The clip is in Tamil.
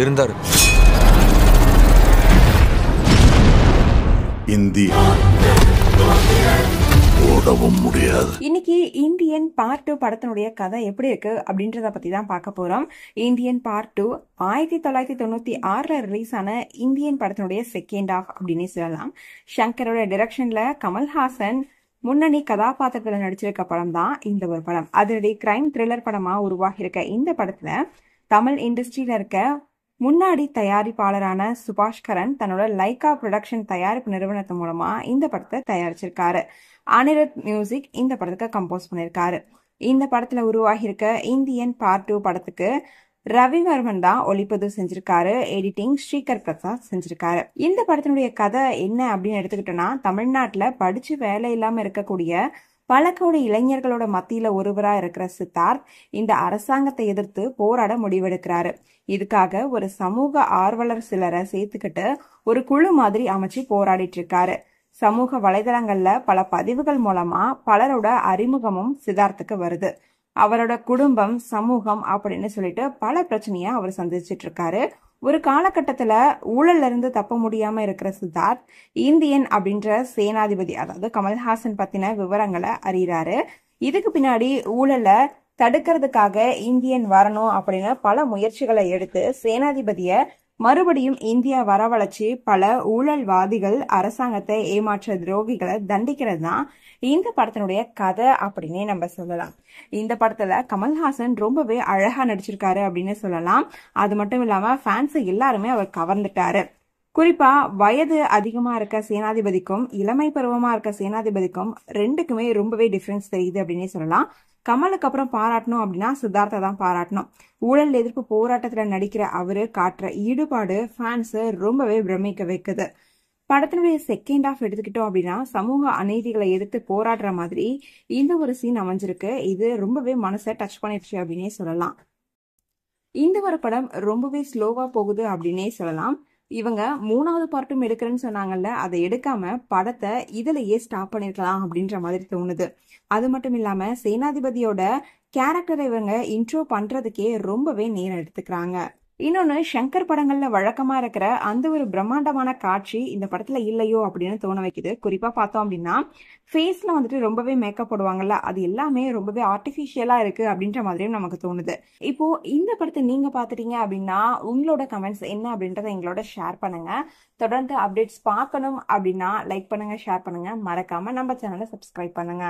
இருந்தாரு. இந்தியா ஓடவும் முடியாது. இன்னைக்கு இந்தியன் பார்ட் 2 படத்தினுடைய கதை எப்படி இருக்கு அப்படின்றத பத்தி தான் பார்க்க போறோம். இந்தியன் பார்ட் 2 1996 ரிலீஸ் ஆன இந்தியன் படத்தினுடைய செகண்ட் ஹாஃப் அப்படின்னு சொல்லலாம். ஷங்கரோட டைரக்ஷன்ல கமல்ஹாசன் முன்னணி கதாபாத்திரத்துல நடிச்சிருக்க படம் தான் இந்த ஒரு படம். அதனுடைய கிரைம் த்ரில்லர் படமா உருவாகி இருக்க இந்த படத்துல தமிழ் இண்டஸ்ட்ரியில இருக்க முன்னாடி தயாரிப்பாளரான சுபாஷ்கரன் தன்னோட லைகா ப்ரொடக்ஷன் தயாரிப்பு நிறுவனத்து மூலமா இந்த படத்தை தயாரிச்சிருக்காரு. அனிருத் மியூசிக் இந்த படத்துக்கு கம்போஸ் பண்ணிருக்காரு. இந்த படத்துல உருவாகி இருக்க இந்தியன் பார்ட் 2 படத்துக்கு ரவிவர்மன் தான் ஒளிப்பதிவு செஞ்சிருக்காரு. எடிட்டிங் ஸ்ரீகர் பிரசாத் செஞ்சிருக்காரு. இந்த படத்தினுடைய கதை என்ன அப்படின்னு எடுத்துக்கிட்டோம்னா, தமிழ்நாட்டுல படிச்சு வேலை இல்லாம இருக்கக்கூடிய பல கோடி இளைஞர்களோட மத்தியில ஒருவரா இருக்கிற சித்தார்த் இந்த அரசாங்கத்தை எதிர்த்து போராட முடிவெடுக்கிறாரு. இதுக்காக ஒரு சமூக ஆர்வலர் சிலரை சேர்த்துக்கிட்டு ஒரு குழு மாதிரி அமைச்சு போராடிட்டு இருக்காரு. சமூக வலைதளங்கள்ல பல பதிவுகள் மூலமா பலரோட அறிமுகமும் சித்தார்த்துக்கு வருது. அவரோட குடும்பம், சமூகம் அப்படின்னு சொல்லிட்டு பல பிரச்சனைய அவர் சந்திச்சிட்டு இருக்காரு. ஒரு காலகட்டத்துல ஊழல்ல இருந்து தப்ப முடியாம இருக்கிற சித்தார்த் இந்தியன் அப்படின்ற சேனாதிபதி, அதாவது கமல்ஹாசன் பத்தின விவரங்களை அறியறாரு. இதுக்கு பின்னாடி ஊழல தடுக்கிறதுக்காக இந்தியன் வரணும் அப்படின்னு பல முயற்சிகளை எடுத்து சேனாதிபதிய மறுபடியும் இந்தியா வரவழைச்சு பல ஊழல்வாதிகள், அரசாங்கத்தை ஏமாற்ற துரோகிகளை தண்டிக்கிறது தான் இந்த படத்தினுடைய கதை அப்படின்னே நம்ம சொல்லலாம். இந்த படத்துல கமல்ஹாசன் ரொம்பவே அழகா நடிச்சிருக்காரு அப்படின்னு சொல்லலாம். அது மட்டும் இல்லாம ஃபேன்ஸ் எல்லாருமே அவர் கவர்ந்துட்டாரு. குறிப்பா வயது அதிகமா இருக்க சேனாதிபதிக்கும் இளமை பருவமா இருக்க சேனாதிபதிக்கும் ரெண்டுக்குமே ரொம்பவே டிஃபரன்ஸ் தெரியுது அப்படின்னே சொல்லலாம். கமலுக்கு அப்புறம் பாராட்டணும் அப்படின்னா சித்தார்த்தை தான் பாராட்டணும். ஊழல் எதிர்ப்பு போராட்டத்துல நடிக்கிற அவரு காட்டுற ஈடுபாடு ஃபேன்ஸ் ரொம்பவே பிரமிக்க வைக்குது. படத்தினுடைய செகண்ட் ஹாஃப் எடுத்துக்கிட்டோம் அப்படின்னா சமூக அநீதிகளை எதிர்த்து போராடுற மாதிரி இந்த ஒரு சீன் அமைஞ்சிருக்கு. இது ரொம்பவே மனசை டச் பண்ணிடுச்சு அப்படின்னே சொல்லலாம். இந்த ஒரு படம் ரொம்பவே ஸ்லோவா போகுது அப்படின்னே சொல்லலாம். இவங்க 3வது பார்ட்டும் எடுக்கிறேன்னு சொன்னாங்கல்ல, அதை எடுக்காம படத்தை இதுலயே ஸ்டாப் பண்ணிருக்கலாம் அப்படின்ற மாதிரி தோணுது. அது மட்டும் இல்லாம சேனாதிபதியோட கேரக்டரை இவங்க இன்ட்ரோ பண்றதுக்கே ரொம்பவே நேரம் எடுத்துக்கிறாங்க. இன்னொன்னு, ஷங்கர் படங்கள்ல வழக்கமா இருக்கிற அந்த ஒரு பிரம்மாண்டமான காட்சி இந்த படத்துல இல்லையோ அப்படின்னு தோண வைக்குது. குறிப்பா பார்த்தோம் அப்படின்னா ஃபேஸ்ல வந்துட்டு ரொம்பவே மேக்கப் போடுவாங்கல்ல, அது எல்லாமே ரொம்பவே ஆர்டிபிஷியலா இருக்கு அப்படின்ற மாதிரியும் நமக்கு தோணுது. இப்போ இந்த படத்தை நீங்க பாத்துட்டீங்க அப்படின்னா உங்களோட கமெண்ட்ஸ் என்ன அப்படின்றத எங்களோட ஷேர் பண்ணுங்க. தொடர்ந்து அப்டேட்ஸ் பார்க்கணும் அப்படின்னா லைக் பண்ணுங்க, ஷேர் பண்ணுங்க, மறக்காம நம்ம சேனலை சப்ஸ்கிரைப் பண்ணுங்க.